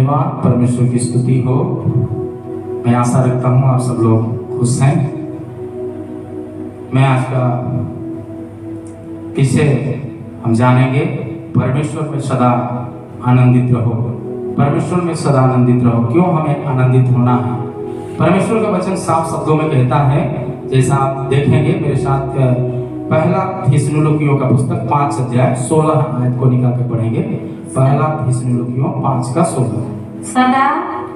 धन्यवाद, परमेश्वर की स्तुति हो। मैं आशा रखता हूँ आप सब लोग खुश हैं। मैं आज का विषय हम जानेंगे, परमेश्वर में सदा आनंदित रहो। परमेश्वर में सदा आनंदित रहो। क्यों हमें आनंदित होना है? परमेश्वर का वचन साफ शब्दों में कहता है, जैसा आप देखेंगे मेरे साथ, पहला थिस्सलुनीकियों का पुस्तक 5 अध्याय 16 आयत को निकाल के पढ़ेंगे। पहला थिस्सलुनीकियों 5 का 16। सदा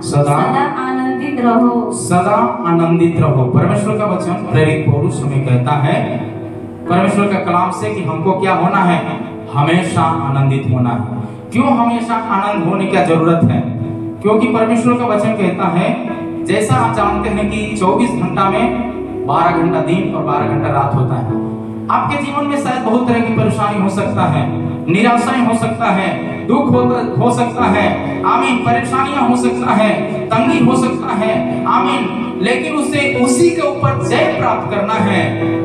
सदा आनंदित रहो। सदा आनंदित रहो। परमेश्वर का वचन प्रेरित पौलुस हमें कहता है परमेश्वर का कलाम से कि हमको क्या होना है? हमेशा आनंदित होना है। क्यों हमेशा आनंद होने की जरूरत है? क्योंकि परमेश्वर का वचन कहता है, जैसा आप जानते हैं कि 24 घंटा में 12 घंटा दिन और 12 घंटा रात होता है। आपके जीवन में शायद बहुत तरह की परेशानी हो सकता है, निराशाएं हो सकता है, दुख हो सकता है, आमीन, परेशानियां हो सकता है, तंगी हो सकता है, आमीन। लेकिन उसी के ऊपर जय प्राप्त करना है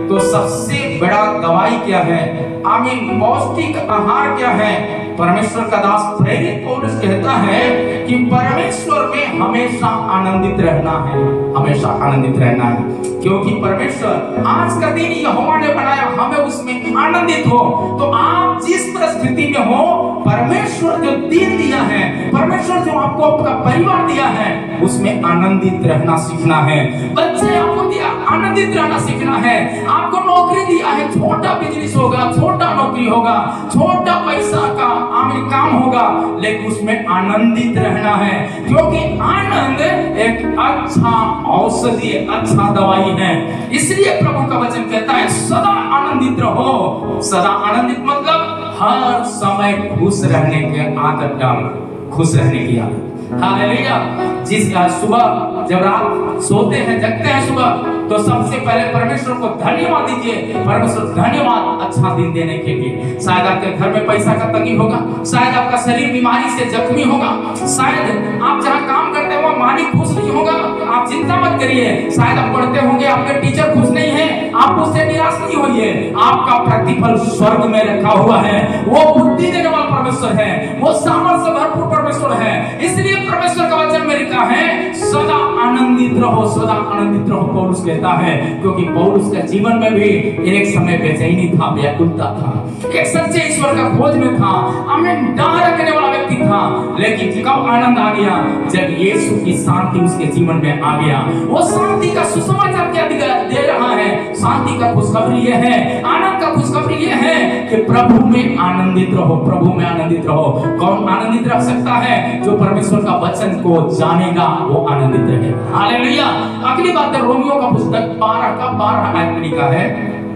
तो सबसे बड़ा दवाई क्या है? आमीन, पौष्टिक आहार क्या है? परमेश्वर का दास प्रेरित पौलुस कहता है कि परमेश्वर में हमेशा आनंदित रहना है, हमेशा आनंदित रहना है। क्योंकि परमेश्वर आज का दिन यहोवा ने बनाया, हमें उसमें आनंदित हो। तो आप जिस परिस्थिति में हो, परमेश्वर जो दिन दिया है, परमेश्वर जो आपको आपका परिवार दिया है, उसमें आनंदित रहना सीखना है। बच्चे आपको दिया, आनंदित रहना सीखना है। आपको नौकरी दिया है, छोटा बिजनेस होगा, छोटा नौकरी होगा, छोटा पैसा का आमिर काम होगा, लेकिन उसमें आनंदित रहना है। क्योंकि आनंद एक अच्छा औषधि, अच्छा दवाई है। इसलिए प्रभु का वचन कहता है सदा आनंदित रहो। सदा आनंदित मतलब हर समय खुश रहने की आदत डालना, खुश रहने की आदत। हालेलुया। जिस सुबह जब रात सोते हैं, जगते हैं सुबह, तो सबसे पहले परमेश्वर को धन्यवाद दीजिए। परमेश्वर धन्यवाद अच्छा दिन देने के लिए। शायद आपके घर में पैसा का तंगी होगा, शायद आपका शरीर बीमारी से जख्मी होगा, शायद आप जहाँ काम करते हो मालिक खुश नहीं होगा, आप चिंता मत करिए। शायद आप पढ़ते होंगे, आपके टीचर खुश नहीं है, आप उससे निराश नहीं होइए। आपका प्रतिफल स्वर्ग में रखा हुआ है। वो बुद्धि देने वाला परमेश्वर है, वो सामर्थ्य से भरपूर परमेश्वर है। इसलिए परमेश्वर का वचन में लिखा है सदा आनंदित रहो, सदा आनंदित रहो, पौलुस कहता है। क्योंकि पौलुस के जीवन में भी एक समय बेचैनी था, व्याकुलता था, एक सच्चे ईश्वर का खोज में था, आमीन, डर रखने वाला व्यक्ति था। लेकिन कब आनंद आ गया? जब यीशु की शांति उसके जीवन में आ गया। वो शांति का सुसमाचार क्या दे रहा है? शांति का खुशखबरी ये है, आनंद का खुशखबरी ये है कि प्रभु में आनंदित रहो, प्रभु में आनंदित रहो। कौन आनंदित रह सकता है? जो परमेश्वर का वचन को जानेगा वो आनंदित रहेगा। हालेलुया। अगली बात है रोमियो का पुस्तक 12 का 12 आयत में लिखा है,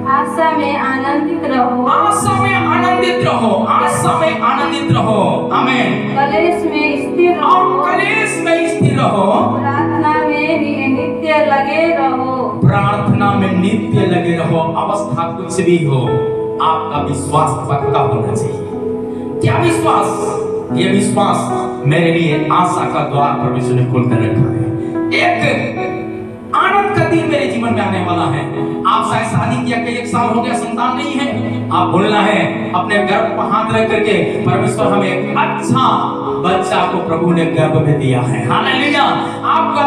आशा में आनंदित रहो। आशा में आनंदित रहो, आशा में आनंदित रहो, आमीन। कलेश में स्थिर रहो, और कलेश में स्थिर रहो। प्रार्थना में नित्य लगे रहो, प्रार्थना में नित्य लगे रहो। अवस्था कुछ भी हो, आपका विश्वास पक्का होना चाहिए। क्या विश्वास? ये विश्वास मेरे लिए आशा का द्वार परमेश्वर ने खोल कर रखा है। एक आनंद का दिन मेरे जीवन में आने वाला है। आप शायद शादी किया के 1 साल हो गया, संतान नहीं है। आप बोलना है अपने गर्भ पर हाथ रख करके, परमेश्वर हमें एक अच्छा बच्चा को प्रभु ने गर्भ में दिया है। हालेलुया। आपका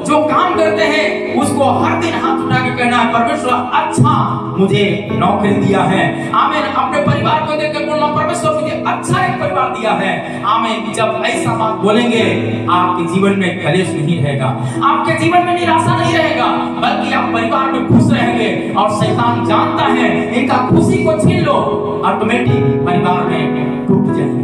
जो काम करते हैं उसको हर दिन हाथ उठा के कहना है, परमेश्वर अच्छा मुझे नौकरी दिया है। आमीन। अपने परिवार को देखकर बोलना, परमेश्वर मुझे अच्छा एक परिवार दिया है। आमीन। जब ऐसा बात बोलेंगे, आपके जीवन में कलेश नहीं रहेगा, आपके जीवन में निराशा नहीं रहेगा, बल्कि आप परिवार में खुश रहेंगे। और शैतान जानता है इनका खुशी को छीन लो, ऑटोमेटिक परिवार में टूट जाएंगे।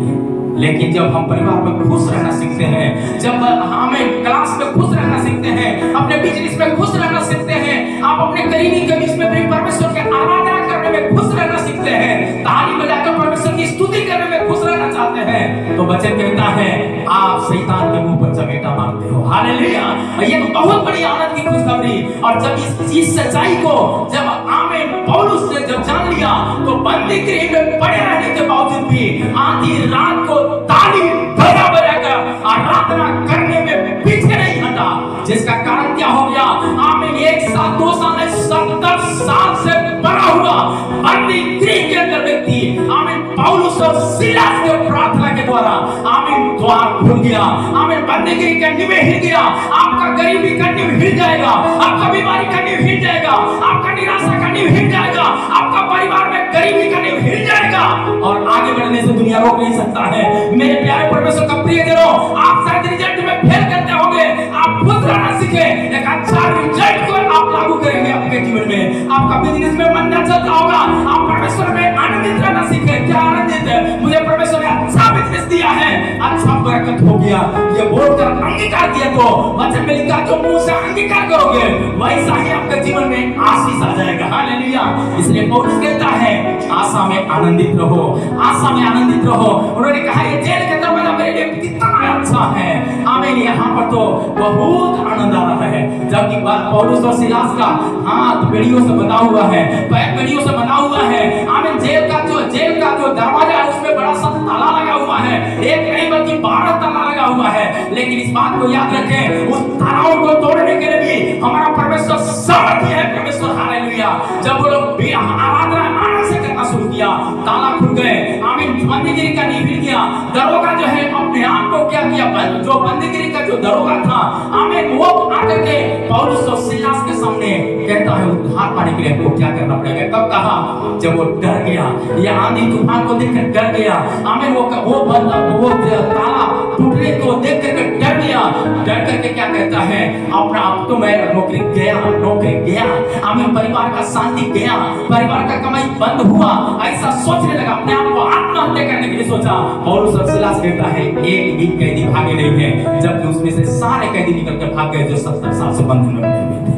लेकिन जब हम परिवार में खुश रहना सीखते हैं, जब हमें क्लास में खुश रहना सीखते हैं, अपने बिजनेस में खुश रहना सीखते हैं, आप अपने करीबी के बीच में भी परमेश्वर की आराधना करने में खुश रहना सीखते हैं, ताली बजाकर परमेश्वर की स्तुति करने में खुश रहना चाहते हैं, तो वचन कहता है आप शैतान के मुंह पर चमेटा मारते हो। हालेलुया। ये बहुत बड़ी आनंद की खुशखबरी। और जब इस सच्चाई को जब आमीन पौलुस ने जब जान लिया, तो बंदी गृह में पड़े रहने के बावजूद भी आधी रात को ताली बजाकर आराधना करने में पीछे नहीं हटा। जिसका कारण क्या हो गया? आमीन। 1 साल 2 साल 70 साल से बड़ा हुआ बंदी गृह के अंदर व्यक्ति, आमीन, पौलुस और सीलास के प्रार्थना के द्वारा आमीन द्वार खुल गया। आमीन बंदगी का नींव हिल गया। आपका गरीबी का नींव हिल जाएगा, आपका बीमारी का नींव हिल जाएगा, आपका निराशा का नींव हिल जाएगा, आपका परिवार में गरीबी का नींव हिल जाएगा और आगे बढ़ने से दुनिया रोक नहीं सकता है। मेरे प्यारे परमेश्वर का प्रिय जनों, आप शायद रिजल्ट में फेल करते होंगे, आप खुद रहना सीखे, एक अच्छा रिजल्ट को आप लागू करेंगे आपके जीवन में। आपका बिजनेस में मन न चलता होगा, आप परमेश्वर में आनंदित रहना सीखे। क्या आनंदित है, मुझे परमेश्वर ने अच्छा बिजनेस दिया है, अच्छा बरकत हो गया, ये बोलकर अंगीकार किया तो वचन में लिखा जो मुंह से अंगीकार करोगे वैसा ही आपके जीवन में आशीष आ जाएगा। हालेलुया। इसलिए पौलुस कहता है आशा में आनंदित रहो, आशा में आनंदित रहो। उन्होंने कहा ये जेल के दरवाजा मेरे लिए कितना अच्छा है। आमीन। यहाँ पर तो बहुत आनंद आ रहा है, जबकि पौलुस और सीलास का हाथ बेड़ियों से बंधा हुआ है, पैर बेड़ियों से बंधा हुआ है। आमीन। जेल का जो दरवाजा है उसमें बड़ा सा ताला लगा हुआ है, एक नहीं बल्कि 12 ताला लगा हुआ है। लेकिन इस बात को याद रखें, उस तालाओं को तोड़ने के लिए भी हमारा परमेश्वर सामर्थ्य है। परमेश्वर हालेलुया। जब वो लोग आराधना आनंद से करना शुरू किया, ताला खुल गए। आमीन। बंदीगिरी का नींव हिल गया। दरोगा जो है अपने आप को क्या किया, जो बंदीगिरी का जो दरोगा था, आमीन, वो आकर के पौलुस और सीलास के सामने कहता है उद्धार पाने के लिए आपको क्या करना पड़ेगा। कब कहा, जब वो डर गया, ये आंधी तूफान को देखकर डर गया। आमीन। वो ताला टूटने को देख करके डर गया। डर करके क्या कहता है, अपना आप तो मैं नौकरी गया, आमीन, परिवार का शांति गया, परिवार का कमाई बंद हुआ, ऐसा सोचने लगा, अपने आप को आत्महत्या करने के लिए सोचा। पौलुस और सीलास कहता है एक भी कैदी भागे नहीं है, जबकि उसमें से सारे कैदी निकल कर भाग गए जो 70 साल से बंधन में पड़े हुए थे।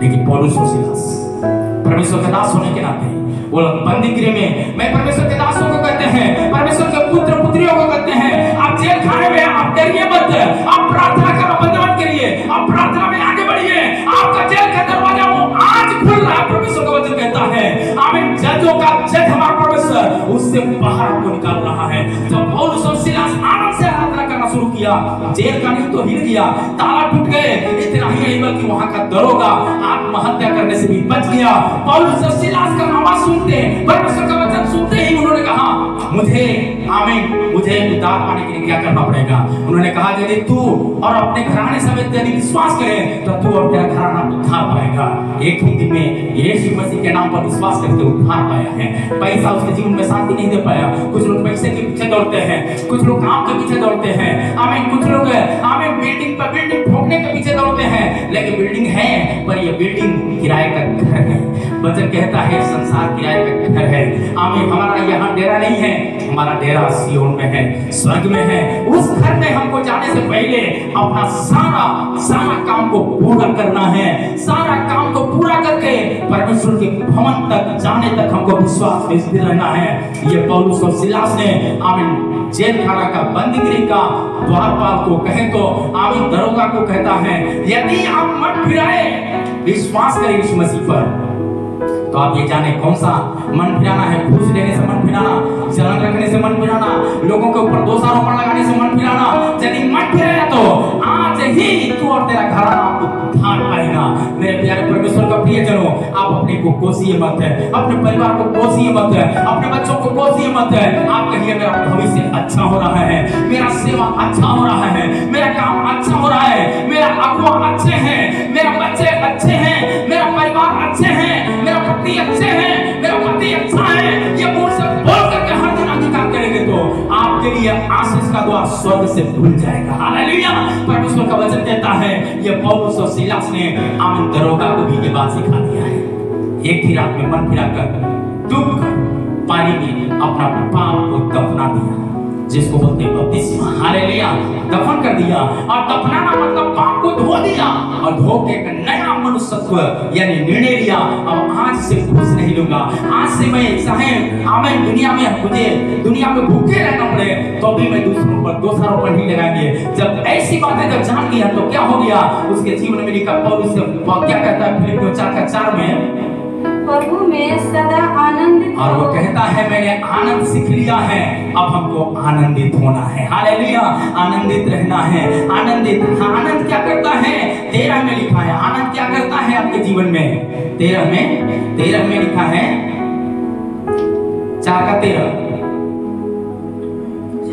लेकिन पौलुस और सीलास परमेश्वर के दास होने के नाते वो बंदीगृह में, मैं परमेश्वर के दासों को कहते हैं, परमेश्वर के पुत्र पुत्रियों को कहते हैं, आप जेल खाने में आप डरिए मत, आप प्रार्थना करो, बंद मत करिए, आप प्रार्थना में आगे बढ़िए। आपका जेल का दरवाजा वो आज खुल रहा है, परमेश्वर का वचन कहता है। आमीन। जजों का जज हमारा परमेश्वर उससे बाहर आपको निकाल रहा है। जब पौलुस और सीलास आनंद से आराधना करना शुरू किया, जेल का नींव तो हिल गया, ताला टूट गए। इतना ही नहीं बल्कि वहां का दरोगा आत्महत्या करने से भी बच गया। पौलुस और सीलास का आवाज सुनते, परमेश्वर का वचन सुनते ही उन्होंने कहा मुझे, आमीन, मुझे उद्धार पाने के लिए क्या करना पड़ेगा। उन्होंने कहा यदि तू और अपने घराने समेत यदि विश्वास करे तो तू और तेरा घराना उद्धार पाएगा। एक ही दिन में यीशु मसीह के नाम पर विश्वास करके उद्धार पाया है। पैसा उसके जीवन में शांति नहीं दे पाया। कुछ लोग पैसे के पीछे दौड़ते हैं, कुछ लोग काम के पीछे दौड़ते हैं, आमीन, कुछ लोग आमीन बिल्डिंग पर बिल्डिंग ठोकने के पीछे दौड़ते हैं। लेकिन बिल्डिंग है पर ये बिल्डिंग किराए का घर है। वचन कहता है संसार किराए का घर है। आमीन। हमारा यहाँ डेरा नहीं है, हमारा डेरा सियोन में है, स्वर्ग में है। उस घर में हमको जाने से पहले अपना सारा काम को पूरा करना है। सारा काम को पूरा करके परमेश्वर के भवन तक जाने तक हमको विश्वास में स्थिर रहना है। ये पौलुस और सीलास ने आमीन जेल खाना का बंदीगृह का द्वारपाल को कहे तो आमीन दरोगा को कहता है यदि आप मन फिराए, विश्वास करें यीशु मसीह पर, तो आप ये जाने कौन सा मन फिराना है। घूस लेने से मन फिराना, जलन रखने से मन फिराना, लोगों के ऊपर दोषारोपण लगाने से मन फिराना। यदि मन फिराया तो आज ही तू और तेरा घराना उद्धार पाएगा। मेरे प्यारे परमेश्वर का प्रिय जनों, आप अपने को कोसिए मत है, अपने परिवार को कोसिए मत है, अपने बच्चों को कोसिए मत है। आप कहिए मेरा भविष्य अच्छा हो रहा है, मेरा सेवा अच्छा हो रहा है, मेरा काम अच्छा हो रहा है, मेरा अगुआ अच्छे हैं, मेरा बच्चे अच्छे हैं, मेरा परिवार अच्छे हैं, मेरा पति अच्छे हैं, मेरा पति अच्छा है। ये मुंह से बोल करके हर दिन अंगीकार करेंगे तो आपके लिए आशीष का द्वार स्वर्ग से खुल जाएगा। हालेलुया। परमेश्वर का वचन कहता है ये पौलुस और सीलास ने आमीन दरोगा को भी ये बात सिखा दिया है। एक ही रात में मन फिराकर डूबकर पानी में अपना पाप को दफना दिया, जिसको बोलते हैं बपतिस्मा। हालेलुया। दफन कर दिया, और दफनाना मतलब पाप को धो दिया और धो के एक नया मनुष्यत्व यानी निर्णय लिया। अब आज से घूस नहीं लूंगा, आज से मैं चाहे आमीन दुनिया में भूखे रहना पड़े तो भी मैं दूसरों पर दोषारोपण नहीं लगाएंगे। जब ऐसी बातें जब जान लिया तो क्या हो गया, उसके जीवन में लिखा पौलुस क्या कहता है फिलिप्पियों 4:4 में, प्रभु में सदा आनंदित और वो कहता है मैंने आनंद सीख लिया है, अब हमको आनंदित होना है। हालेलुया। आनंदित रहना है, आनंदित। आनंद क्या करता है, 13 में लिखा है। आनंद क्या करता है आपके जीवन में, 13 में लिखा है 4:13,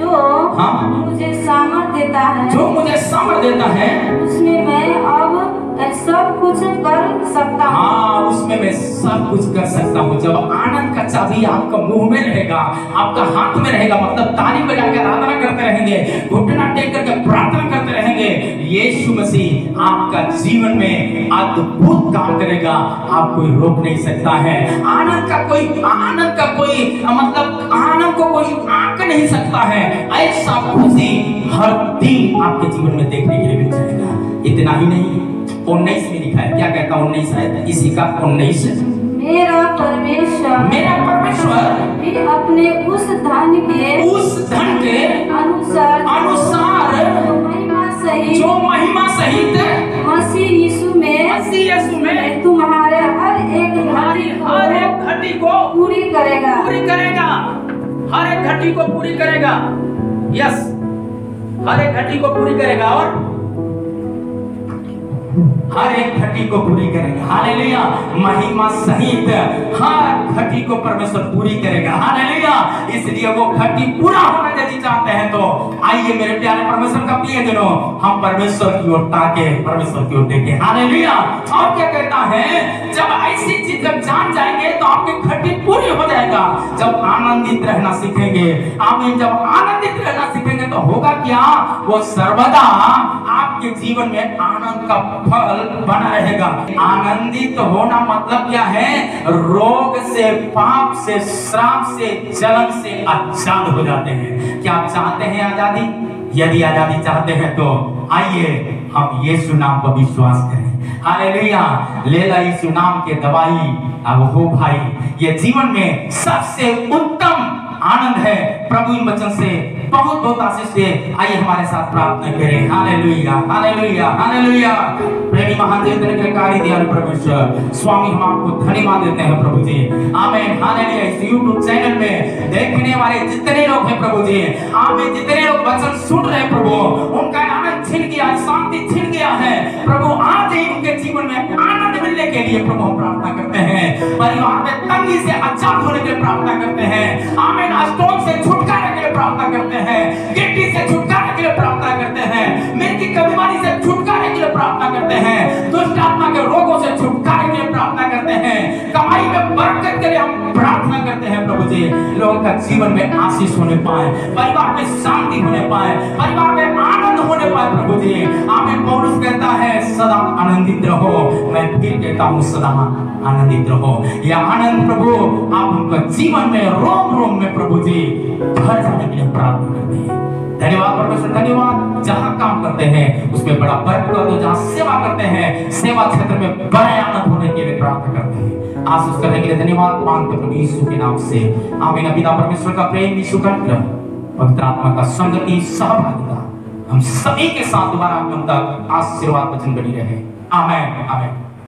जो हाँ। मुझे सामर्थ देता है, जो मुझे सामर्थ देता है, उसमें मैं अब सब कुछ कर सकता हूँ। हाँ, उसमें मैं सब कुछ कर सकता हूँ। जब आनंद का चाबी आपका मुंह में रहेगा, आपका हाथ में रहेगा, मतलब ताली बजाकर आराधना करते रहेंगे, घुटना टेक करके प्रार्थना करते रहेंगे, यीशु मसीह आपका जीवन में अद्भुत काम करेगा। आप कोई रोक नहीं सकता है। आनंद का कोई मतलब आनंद को कोई आंक नहीं सकता है। ऐसा खुशी हर दिन आपके जीवन में देखने के लिए मिल जाएगा। इतना ही नहीं, 19 में लिखा है, क्या कहता 19 है इसी का 19, मेरा परमेश्वर भी अपने उस धन के अनुसार जो महिमा सहित मसीह यीशु में तुम्हारे हर एक घटी को पूरी करेगा। हर एक घटी को पूरी करेगा। यस, हर एक घटी को पूरी करेगा और हर एक घटी को पूरी करेगा। हालेलुया। महिमा सहित हर घटी को परमेश्वर पूरी करेगा। हालेलुया। इसलिए वो घटी पूरा होना यदि चाहते हैं तो आइए मेरे प्यारे परमेश्वर का प्रिय जनों, हम परमेश्वर की ओर ताके, परमेश्वर की ओर देखें। हालेलुया। और क्या कहता है, जब ऐसी चीज जब जान जाएंगे तो आपकी घटी पूरी हो जाएगा। जब आनंदित रहना सीखेंगे, आमीन, जब आनंदित रहना सीखेंगे तो होगा क्या, वो सर्वदा आपके जीवन में आनंद का फल बना रहेगा। आनंदित होना मतलब क्या है, रोग से, पाप से, श्राप से, जलन से आजाद हो जाते हैं। क्या आप चाहते हैं आजादी? यदि आजादी चाहते हैं तो आइए हम यीशु नाम पर विश्वास करें। हालेलुया। ले ला यीशु नाम के दवाई। अब हो भाई, ये जीवन में सबसे उत्तम आनंद है। प्रभु इन वचन से बहुत बहुत आशीष दे। आइए हमारे साथ प्रार्थना करें। Hallelujah, hallelujah, hallelujah. प्रेमी महान के कार्य दयालु परमेश्वर स्वामी, हम आपको धन्यवाद देते हैं प्रभु जी। आमीन, हालेलुया। इस YouTube चैनल में देखने वाले जितने लोग हैं प्रभु जी, आमीन, जितने लोग वचन सुन रहे हैं प्रभु, उनका आनंद छिन गया, शांति छिन गया है प्रभु। आज ही उनके जीवन में आनंद मिलने के लिए प्रभु हम प्रार्थना करते हैं। परिवार में तंगी से आजाद होने के लिए प्रार्थना करते हैं। आमीन। स्ट्रोक से छुटकारे के लिए प्रार्थना करते हैं। गिट्टी से छुटकारे के लिए प्रार्थना करते हैं। मृत्यु की बीमारी से छुटकारे के लिए प्रार्थना करते हैं। दुष्ट आत्मा के रोगों से छुटकारे के लिए प्रार्थना करते हैं। कमाई में बरकत के लिए हम प्रार्थना करते हैं प्रभु जी। लोगों का जीवन में आशीष होने पाए, परिवार में शांति होने पाए, परिवार में आनंद होने पाए प्रभु जी। आमीन। पौलुस कहता है सदा आनंदित रहो। मैं फिर कहता हूँ सदा आनंदित रहो। यह आनंद प्रभु आप उनका जीवन में रोम रोम में प्रभु जी भर जाने के लिए प्रार्थना करते हैं। धन्यवाद परमेश्वर, धन्यवाद। जहाँ काम करते हैं उसमें बड़ा बरकत हो, जहाँ सेवा करते हैं सेवा क्षेत्र में बड़े आनंद होने के लिए प्रार्थना करते हैं। आशीष करने के लिए धन्यवाद मांगते प्रभु यीशु के नाम से। आमीन। पिता परमेश्वर का प्रेम, यीशु का अनुग्रह, पवित्र आत्मा का संगति, सहभागिता हम सभी के साथ दोबारा अंत तक आशीर्वाद वचन बनी रहे। आमीन, आमीन।